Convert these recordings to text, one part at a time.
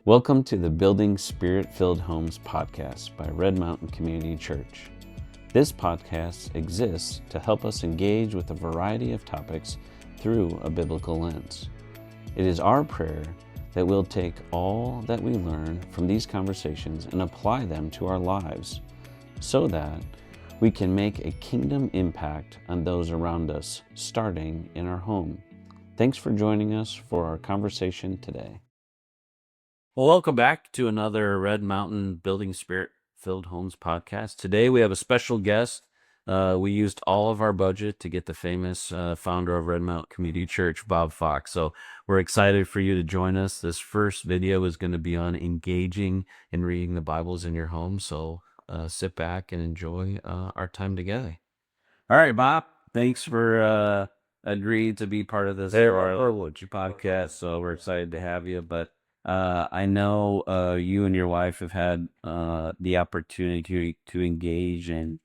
Welcome to the Building Spirit-Filled Homes podcast by Red Mountain Community Church. This podcast exists to help us engage with a variety of topics through a biblical lens. It is our prayer that we'll take all that we learn from these conversations and apply them to our lives so that we can make a kingdom impact on those around us, starting in our home. Thanks for joining us for our conversation today. Well, welcome back to another Red Mountain Building Spirit-Filled Homes podcast. Today we have a special guest. We used all of our budget to get the famous founder of Red Mountain Community Church, Bob Fox. So we're excited for you to join us. This first video is going to be on engaging and reading the Bibles in your home. So sit back and enjoy our time together. All right, Bob. Thanks for agreeing to be part of this podcast. So we're excited to have you. But I know you and your wife have had the opportunity to engage in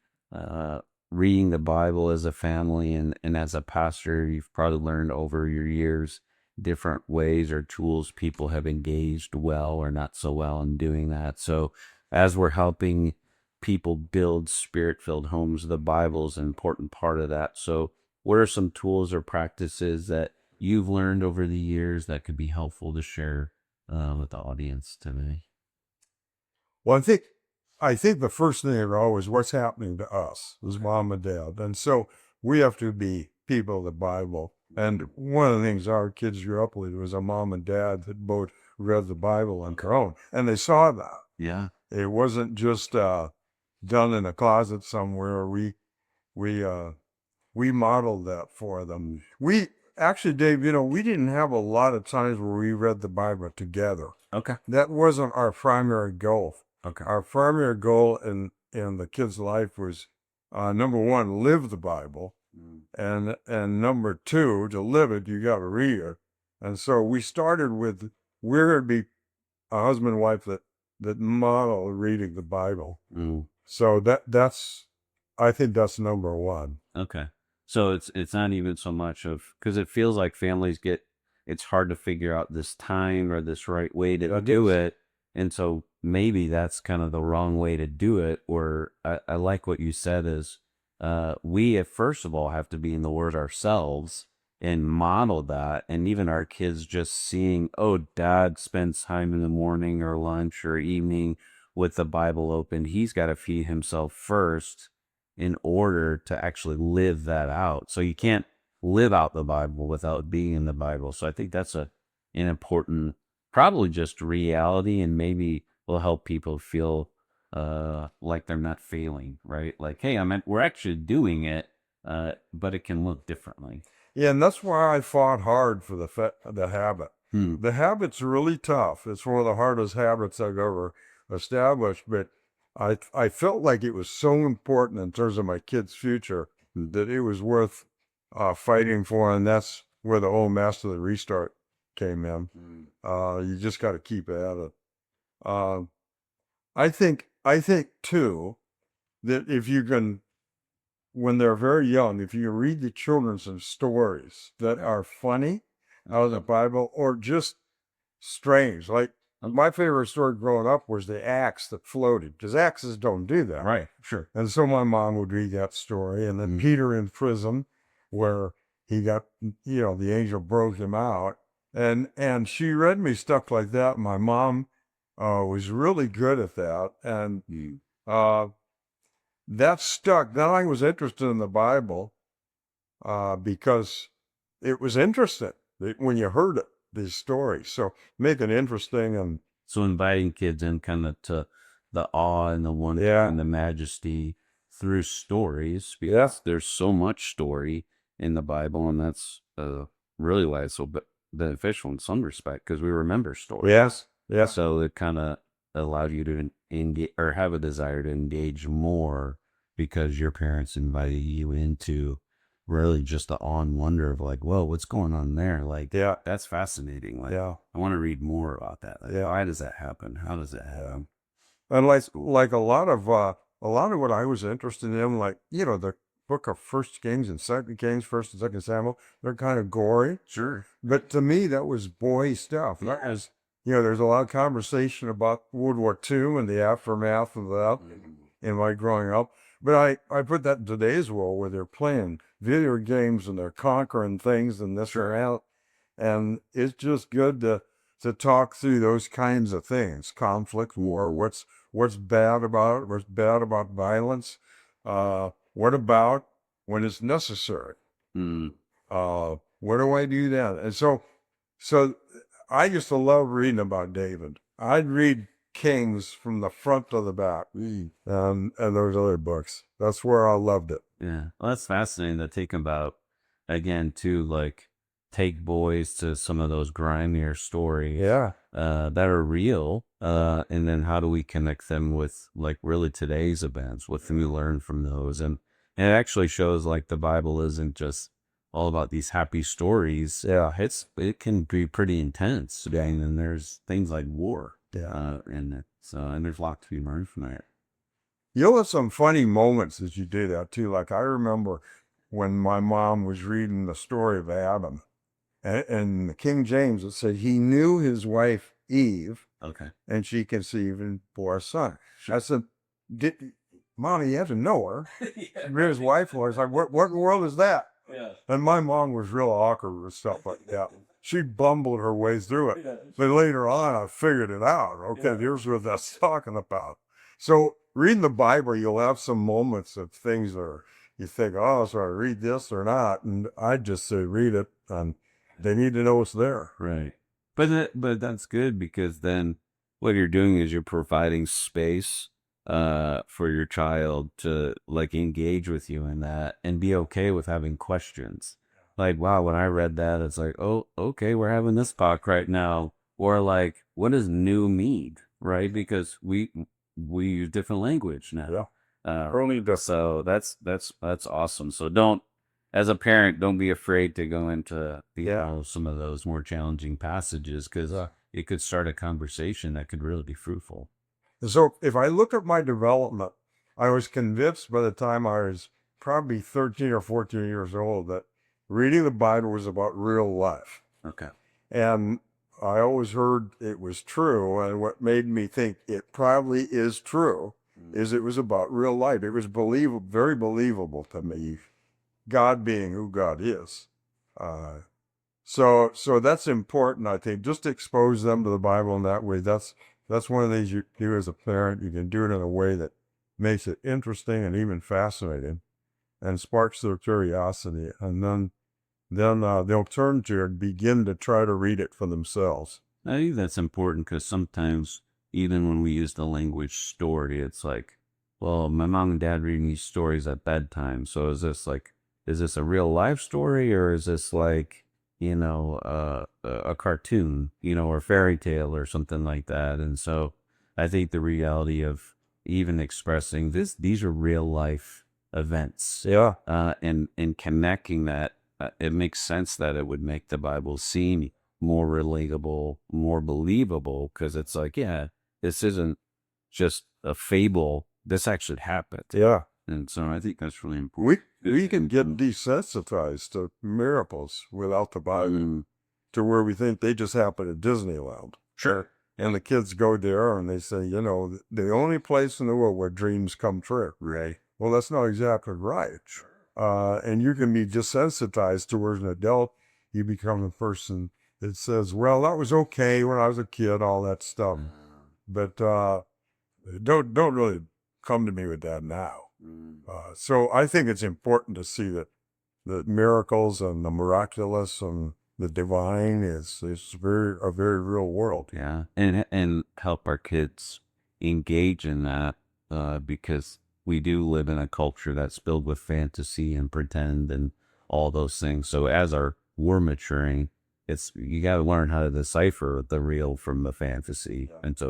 reading the Bible as a family, and as a pastor, you've probably learned over your years different ways or tools people have engaged well or not so well in doing that. So as we're helping people build spirit-filled homes, the Bible is an important part of that. So what are some tools or practices that you've learned over the years that could be helpful to share with the audience today? Well, I think the first thing is always what's happening to us as mom and dad. And so we have to be people of the Bible. And one of the things our kids grew up with was a mom and dad that both read the Bible on their own. And they saw that. Yeah. It wasn't just done in a closet somewhere. We modeled that for them. We actually, Dave, we didn't have a lot of times where we read the Bible together. Okay. That wasn't our primary goal. Okay. Our primary goal in the kid's life was, number one, live the Bible. And number two, to live it, you got to read it. And so we started with, we're going to be a husband and wife that model reading the Bible. So I think that's number one. Okay. So it's not even so much of, because it feels like families it's hard to figure out this time or this right way to do it. And so maybe that's kind of the wrong way to do it. Or I like what you said is we, first of all, have to be in the Word ourselves and model that. And even our kids just seeing, oh, dad spends time in the morning or lunch or evening with the Bible open. He's got to feed himself first in order to actually live that out. So you can't live out the Bible without being in the Bible. So I think that's an important, probably just reality, and maybe will help people feel like they're not failing, right? Like, hey, we're actually doing it, but it can look differently. Yeah, and that's why I fought hard for the habit. The habit's really tough. It's one of the hardest habits I've ever established, but I felt like it was so important in terms of my kid's future that it was worth fighting for, and that's where the whole Master the Restart came in. You just got to keep at it. I think too that if you can, when they're very young, if you read the children some stories that are funny out of the Bible or just strange, like my favorite story growing up was the axe that floated, because axes don't do that. Right, sure. And so my mom would read that story, and then Peter in prison, where he got, the angel broke him out, and she read me stuff like that. My mom was really good at that, and that stuck. Then I was interested in the Bible because it was interesting when you heard it. These stories, so make it interesting. And so inviting kids in kind of to the awe and the wonder and the majesty through stories, because there's so much story in the Bible, and that's really why it's so beneficial in some respect, because we remember stories. So it kind of allowed you to engage or have a desire to engage more because your parents invited you into really just the awe and wonder of like, whoa, what's going on there? Like, that's fascinating. Like, I want to read more about that. Like, why does that happen? How does that happen? And like a lot of what I was interested in, like, the book of First Kings and Second Kings, First and Second Samuel, they're kind of gory. Sure. But to me, that was boy stuff. That was, there's a lot of conversation about World War II and the aftermath of that in my growing up. But I put that in today's world where they're playing video games and they're conquering things and this or that. And it's just good to talk through those kinds of things, conflict, war, what's bad about it, what's bad about violence, what about when it's necessary? Where do I do that? And so I used to love reading about David. I'd read Kings from the front to the back, and those other books. That's where I loved it. Yeah, well, that's fascinating to think about. Again, too, like take boys to some of those grimier stories, that are real, and then how do we connect them with like really today's events? What can we learn from those? And it actually shows like the Bible isn't just all about these happy stories. It can be pretty intense. And then there's things like war. And there's a lot to be learned from that. You'll have some funny moments as you do that too. Like I remember when my mom was reading the story of Adam, and the King James, it said he knew his wife Eve, and she conceived and bore a son. I said, Mommy, you have to know her. His wife was like, what in the world is that? And my mom was real awkward with stuff like that. She bumbled her way through it. But later on, I figured it out. Here's what that's talking about. So reading the Bible, you'll have some moments of things that you think, oh, so I read this or not. And I just say, read it, and they need to know it's there. Right. But that's good, because then what you're doing is you're providing space for your child to like engage with you in that and be okay with having questions. Like, wow, when I read that, it's like, oh, okay, we're having this talk right now. Or like, what does new mean? Right? Because we use different language now. So that's awesome. So as a parent, don't be afraid to go into some of those more challenging passages, because it could start a conversation that could really be fruitful. So if I look at my development, I was convinced by the time I was probably 13 or 14 years old that reading the Bible was about real life. And I always heard it was true. And what made me think it probably is true is it was about real life. It was very believable to me, God being who God is. So that's important, I think, just to expose them to the Bible in that way. That's one of the things you do as a parent. You can do it in a way that makes it interesting and even fascinating and sparks their curiosity. And then they'll turn to it and begin to try to read it for themselves. I think that's important, because sometimes even when we use the language story, it's like, well, my mom and dad reading these stories at bedtime. So is this a real life story, or is this like, a cartoon, or fairy tale or something like that? And so I think the reality of even expressing these are real life events, and connecting that, it makes sense that it would make the Bible seem more relatable, more believable, because it's like, this isn't just a fable. This actually happened. And so I think that's really important. We can get desensitized to miracles without the Bible, to where we think they just happen at Disneyland. And the kids go there and they say, the only place in the world where dreams come true. Right. Well, that's not exactly right. And you can be desensitized towards an adult. You become a person that says, well, that was okay when I was a kid, all that stuff. But don't really come to me with that now. So I think it's important to see that the miracles and the miraculous and the divine is a very real world. Yeah, and help our kids engage in that, because we do live in a culture that's filled with fantasy and pretend and all those things. So as we're maturing, you got to learn how to decipher the real from the fantasy.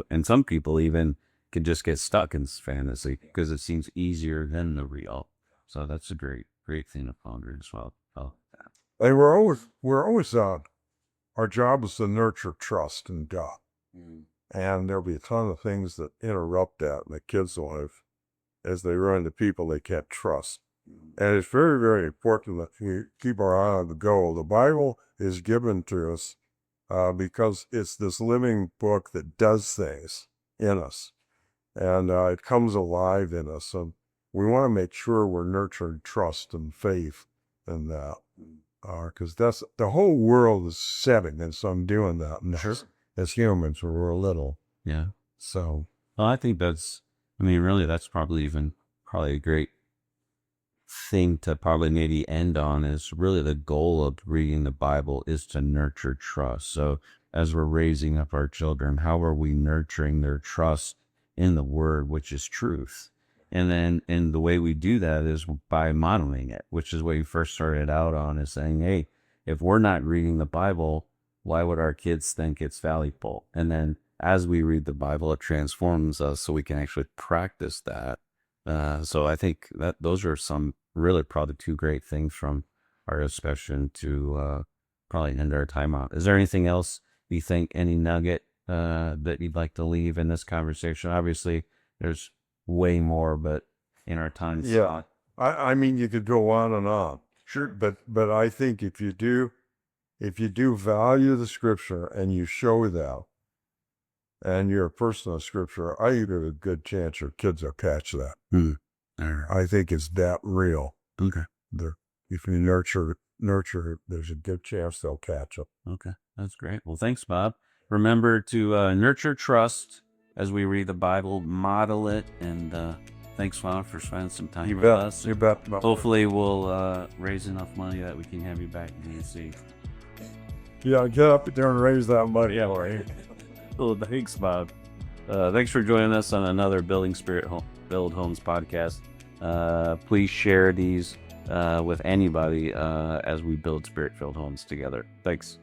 And some people even can just get stuck in fantasy because it seems easier than the real. So that's a great thing to ponder as well. And we're always our job is to nurture trust in God. And there'll be a ton of things that interrupt that in the kids' life as they run into people they can't trust. And it's very, very important that we keep our eye on the goal. The Bible is given to us because it's this living book that does things in us, and it comes alive in us. And we want to make sure we're nurturing trust and faith in that, because that's the whole world is setting, and so I'm doing that as humans when we're little. Yeah. So, well, I think really, that's probably a great thing to probably maybe end on, is really the goal of reading the Bible is to nurture trust. So as we're raising up our children, how are we nurturing their trust in the word, which is truth? And the way we do that is by modeling it, which is what you first started out on, is saying, hey, if we're not reading the Bible, why would our kids think it's valuable? And then as we read the Bible, it transforms us so we can actually practice that. So I think that those are some really probably two great things from our discussion to probably end our time out. Is there anything else you think, any nugget that you'd like to leave in this conversation? Obviously, there's way more, but in our time. Yeah, I mean, you could go on and on. Sure. But I think if you do value the scripture and you show that, and you're a person of scripture, I think there's a good chance your kids will catch that. All right. I think it's that real. Okay. If you nurture, there's a good chance they'll catch it. Okay, that's great. Well, thanks, Bob. Remember to nurture trust as we read the Bible, model it, and thanks, Bob, for spending some time with us. You bet. Hopefully, we'll raise enough money that we can have you back in DC. Yeah, get up there and raise that money. Yeah, right. Well, thanks, Bob. Thanks for joining us on another Build Homes podcast. Please share these with anybody as we build spirit-filled homes together. Thanks.